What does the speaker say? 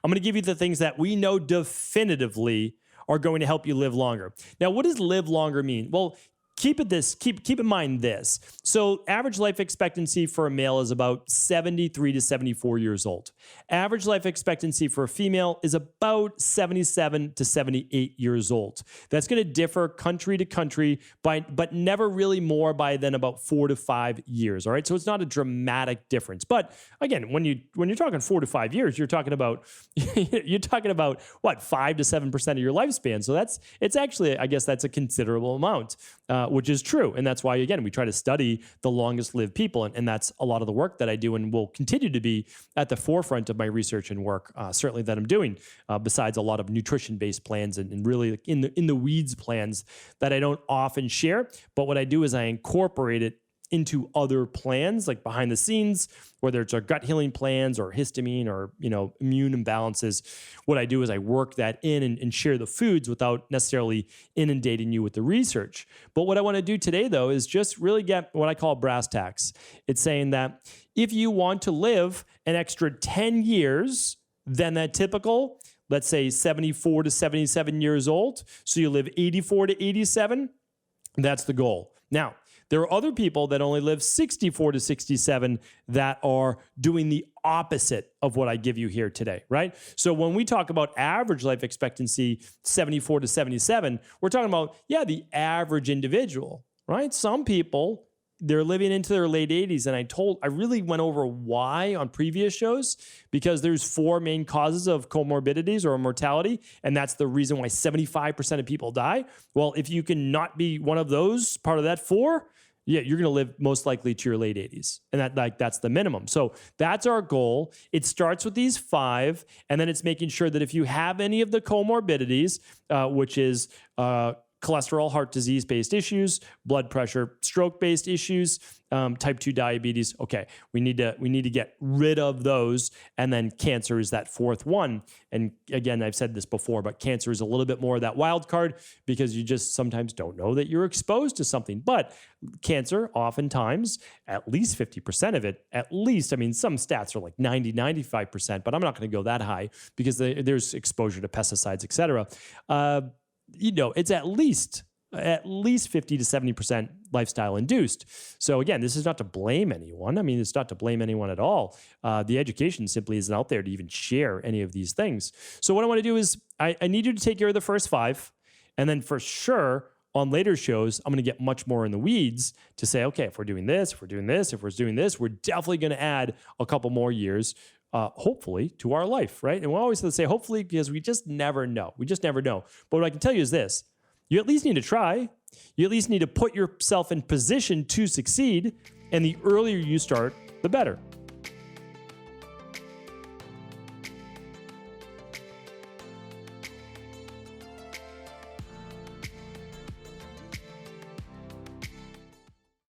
I'm going to give you the things that we know definitively are going to help you live longer. Now, what does live longer mean? Well, keep in mind this. So average life expectancy for a male is about 73 to 74 years old. Average life expectancy for a female is about 77 to 78 years old. That's going to differ country to country, but never really more by than about 4 to 5 years. All right. So it's not a dramatic difference. But again, when you're talking 4 to 5 years, you're talking about what, 5 to 7% of your lifespan. So it's actually, I guess that's a considerable amount. Which is true. And that's why, again, we try to study the longest lived people. And that's a lot of the work that I do and will continue to be at the forefront of my research and work, certainly that I'm doing, besides a lot of nutrition-based plans and really in the weeds plans that I don't often share. But what I do is I incorporate it into other plans, like behind the scenes, whether it's our gut healing plans or histamine or, immune imbalances. What I do is I work that in and share the foods without necessarily inundating you with the research. But what I want to do today, though, is just really get what I call brass tacks. It's saying that if you want to live an extra 10 years than that typical, let's say 74 to 77 years old, so you live 84 to 87, that's the goal. Now, there are other people that only live 64 to 67 that are doing the opposite of what I give you here today, right? So when we talk about average life expectancy, 74 to 77, we're talking about, the average individual, right? Some people, they're living into their late 80s. And I really went over why on previous shows, because there's 4 main causes of comorbidities or mortality. And that's the reason why 75% of people die. Well, if you can not be one of those, part of that 4, you're going to live most likely to your late 80s. And that's the minimum. So that's our goal. It starts with these 5, and then it's making sure that if you have any of the comorbidities, which is cholesterol, heart disease-based issues, blood pressure, stroke-based issues, type 2 diabetes. Okay, we need to get rid of those. And then cancer is that 4th one. And again, I've said this before, but cancer is a little bit more of that wild card because you just sometimes don't know that you're exposed to something. But cancer, oftentimes, at least 50% of it, some stats are like 90, 95%, but I'm not going to go that high because there's exposure to pesticides, et cetera. It's at least 50 to 70% lifestyle induced. So again, this is not to blame anyone. It's not to blame anyone at all. The education simply isn't out there to even share any of these things. So what I want to do is I need you to take care of the first 5. And then for sure, on later shows, I'm going to get much more in the weeds to say, okay, if we're doing this, we're definitely going to add a couple more years hopefully to our life, right? And we always say hopefully because we just never know. But what I can tell you is this: you at least need to try. You at least need to put yourself in position to succeed. And the earlier you start, the better.